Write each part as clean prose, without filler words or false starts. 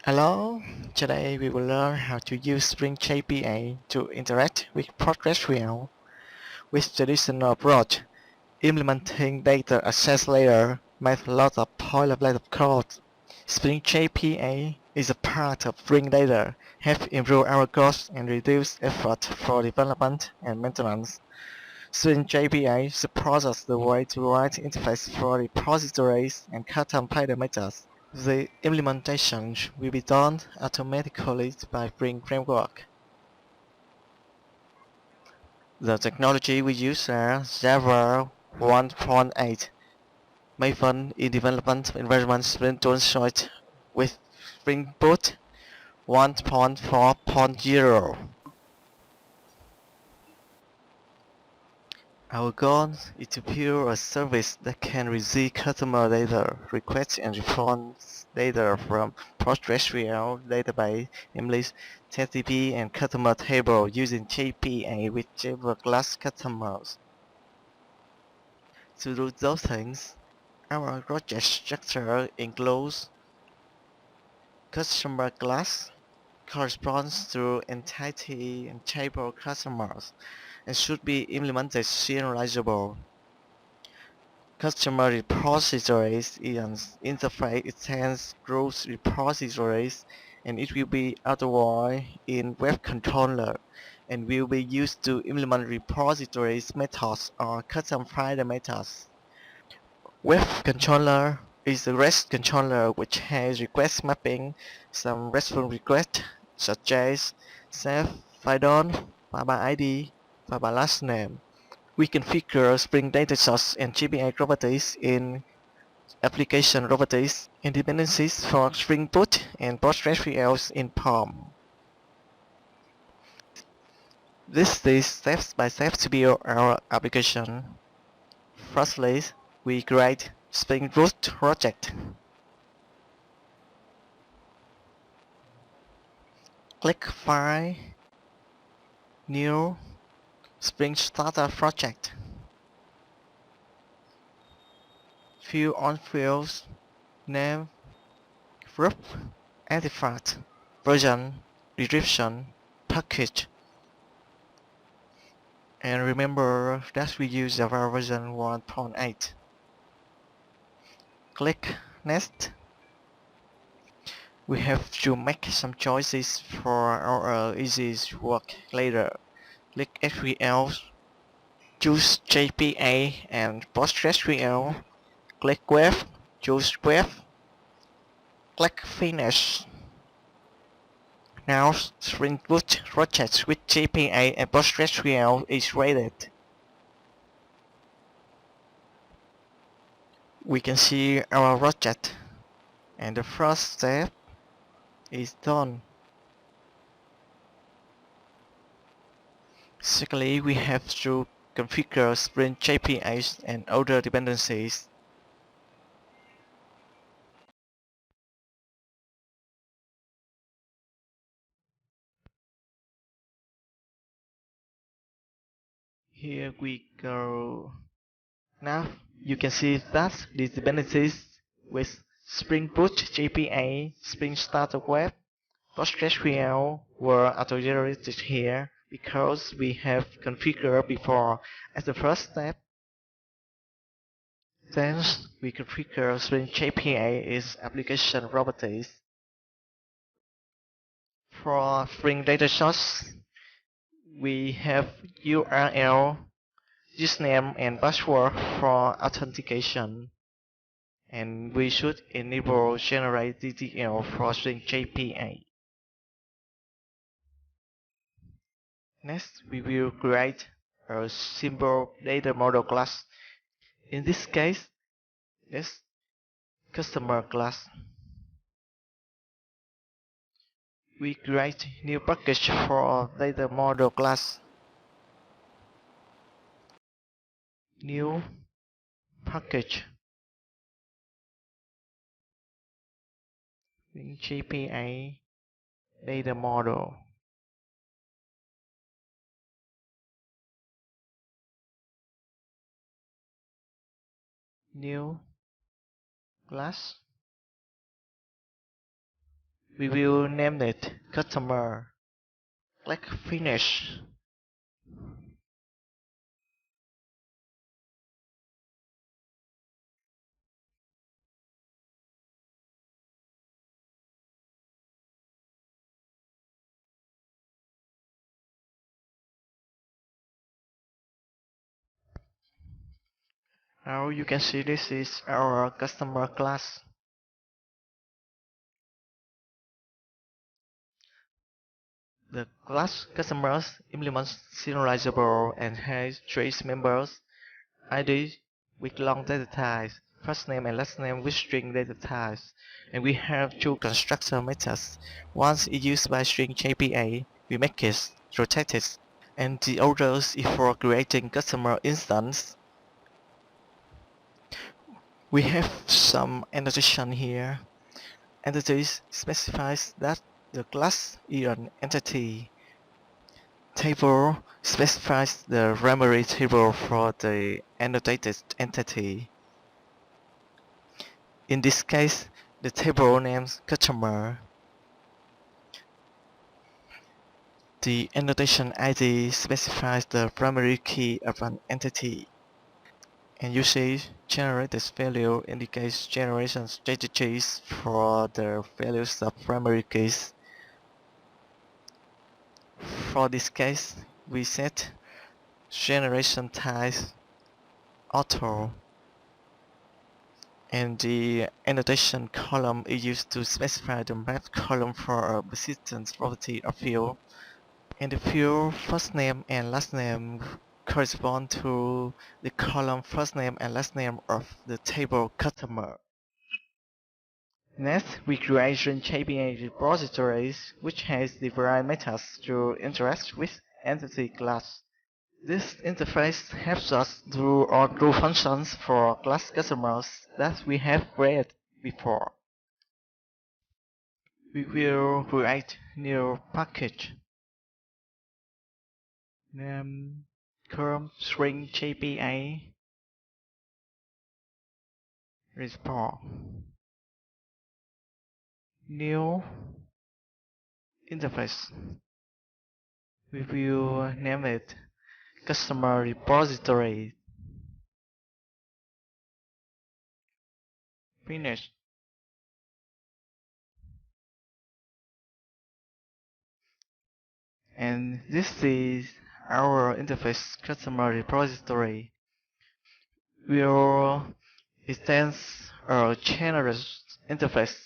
Hello, today we will learn how to use Spring JPA to interact with PostgreSQL with traditional approach. Implementing data access layer makes a lot of boilerplate of code. Spring JPA is a part of Spring Data, help improve our cost and reduce effort for development and maintenance. Spring JPA supports the way to write interface for repositories and custom parameters. The implementation will be done automatically by Spring Framework. The technology we use are Java 1.8, Maven in development environment Spring Joint with Spring Boot 1.4.0. Our goal is to build a service that can receive customer data, request and response data from PostgreSQL database, namely TCP and customer table using JPA with Java class customers. To do those things, our project structure includes customer class corresponds to entity and table customers and should be implemented serializable. CustomerRepositories is an interface extends CrudRepositories and it will be autowired in WebController and will be used to implement repositories methods or custom file methods. WebController is a REST controller which has request mapping, some RESTful requests such as self, file file by ID, file by last name. We configure Spring data source and GPA properties in application properties and dependencies for Spring Boot and PostgreSQL in POM. This is step by step to build our application. Firstly, we create Spring Boot project. Click File, New, Spring Starter project. Fill all fields, name, group, artifact, version, description, package. And remember that we use Java version 1.8. Click Next. We have to make some choices for our easy work later. Click SQL, choose JPA and PostgreSQL. Click Web, choose Web. Click Finish. Now Spring Boot project with JPA and PostgreSQL is ready. We can see our project and the first step is done. Secondly, we have to configure Spring JPA and other dependencies. Here we go. Now you can see that these dependencies with Spring Boot JPA, Spring Starter Web, PostgreSQL were auto-generated here because we have configured before as the first step. Then we configure Spring JPA is application properties. For Spring data source, we have URL, username and password for authentication. And we should enable generate DTL for Spring JPA. Next, we will create a simple data model class. In this case, it's customer class. We create new package for data model class. New package. JPA data model. New class. We will name it customer. Click finish. Now you can see this is our customer class. The class customers implements serializable and has trace members, ID with long data types, first name and last name with string data types. And we have two constructor methods. One is used by Spring JPA, we make it protected, and the other is for creating customer instance. We have some annotation here. Entities specifies that the class is an entity. Table specifies the primary table for the annotated entity. In this case, the table names customer. The annotation ID specifies the primary key of an entity. And you see, generated value indicates generation strategies for the values of primary keys. For this case, we set generation type auto, and the annotation column is used to specify the map column for a persistent property of field. And the field first name and last name correspond to the column first name and last name of the table customer. Next, we create Spring JPA repositories, which has different methods to interact with entity class. This interface helps us do all group functions for class customers that we have read before. We will create new package. Name current Spring JPA report. New interface. We will name it CustomerRepository. Finish. And this is our interface CustomerRepository. Will extend a generous interface.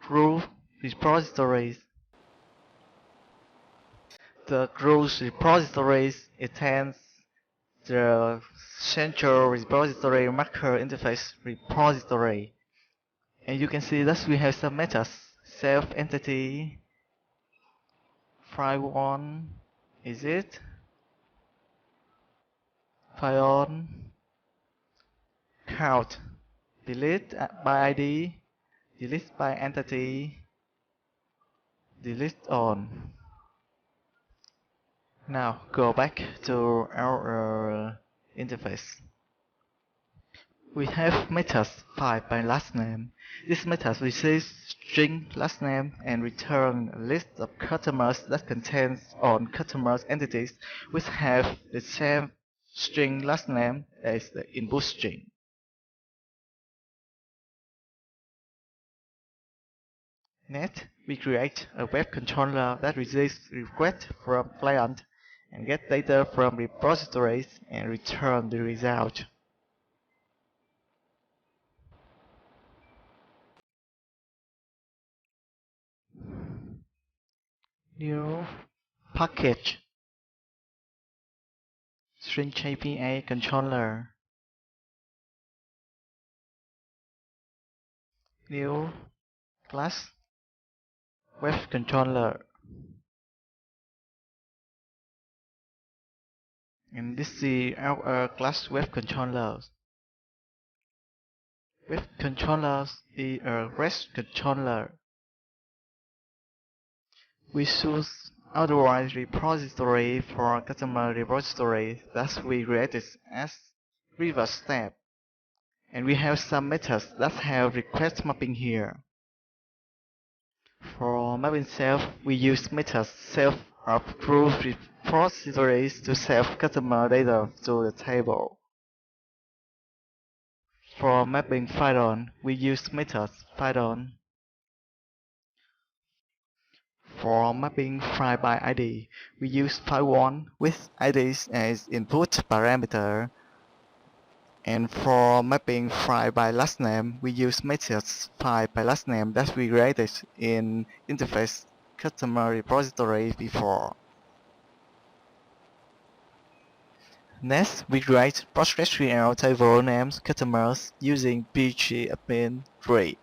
CrudRepositories. The CrudRepositories extends the central repository marker interface repository. And you can see that we have some methods. Self entity, file one, is it? File on, count, delete by ID, delete by entity, delete on. Now go back to our interface. We have methods find by last name. This method receives string last name and return a list of customers that contains all customers entities which have the same string last name as the input string. Next, we create a web controller that receives requests from client and get data from repositories and return the result. New package. Spring JPA controller. New class WebController. And this is our class WebController. WebController is a REST controller. We choose autowired repository for customer repository that we created as previous step. And we have some methods that have request mapping here. For Maven self, we use methods self of CrudRepositories to save customer data to the table. For mapping file, we use methods file. For mapping file by ID, we use file1 with IDs as input parameter. And for mapping file by last name, we use methods file by last name that we created in interface CustomerRepository before. Next, we create PostgreSQL table names customers using pgadmin 3.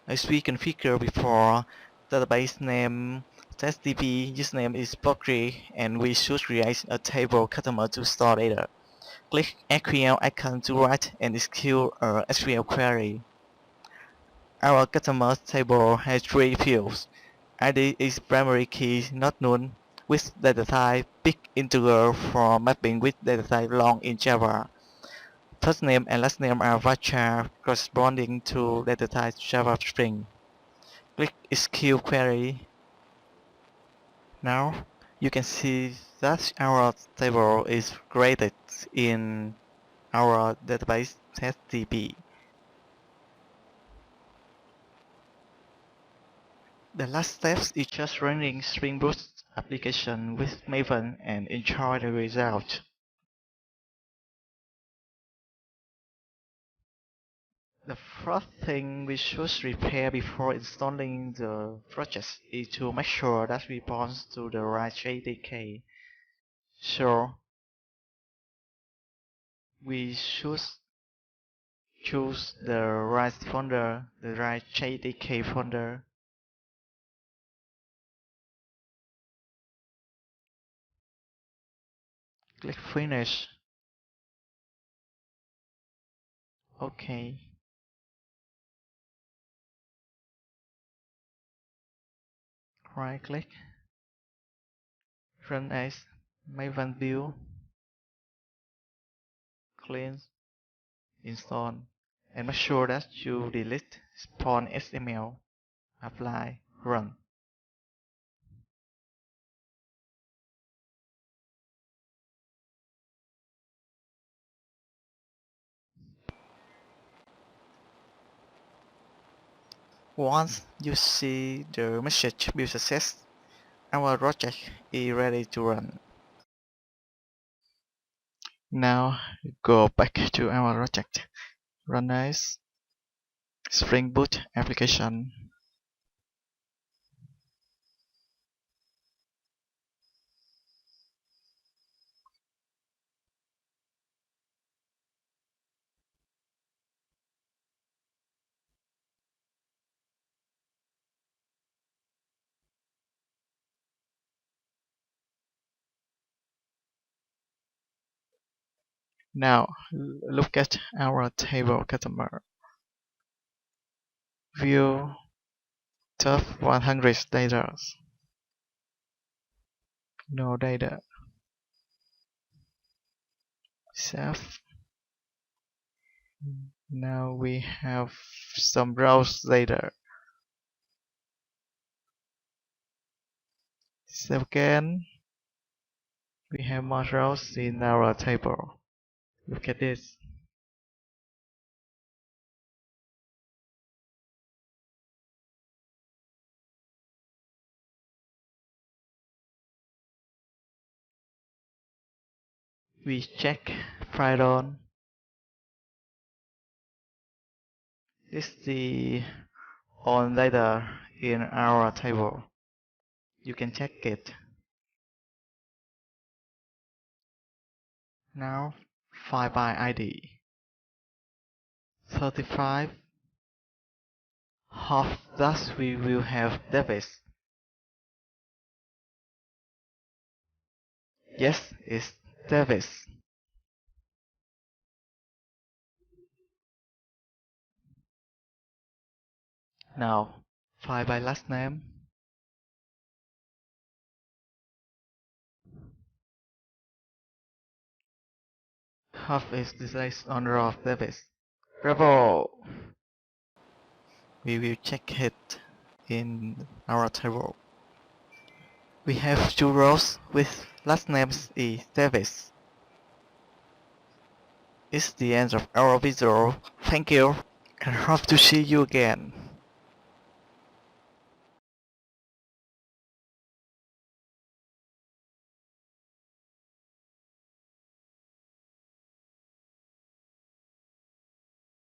As we configured before, database name testdb username is Postgre, and we should create a table customer to store data. Click SQL icon to write and execute a SQL query. Our customers table has three fields. ID is primary key not known with data type big integer for mapping with data type long in Java. First name and last name are varchar corresponding to data type Java string. Click execute query. Now you can see that our table is created in our database testdb. The last step is just running Spring Boot application with Maven and enjoy the result. The first thing we should prepare before installing the project is to make sure that we point to the right JDK. So we should choose the right folder, the right JDK folder. Click Finish. OK. Right click. Run as Maven build. Clean. Install. And make sure that you delete spawn XML. Apply. Run. Once you see the message build success, our project is ready to run. Now go back to our project. Run as Spring Boot application. Now look at our table customer. View top 100 data. No data. Save. Now we have some rows data. Save again. We have more rows in our table. Look at this. We check file. This is the on data in our table. You can check it. Now file by ID 35. Half thus we will have Davis. Yes, it's Davis. Now file by last name. Half is the size honor of Davis. Bravo! We will check it. in our table. We have 2 rows with last names is Davis. It's the end of our video. Thank you and hope to see you again.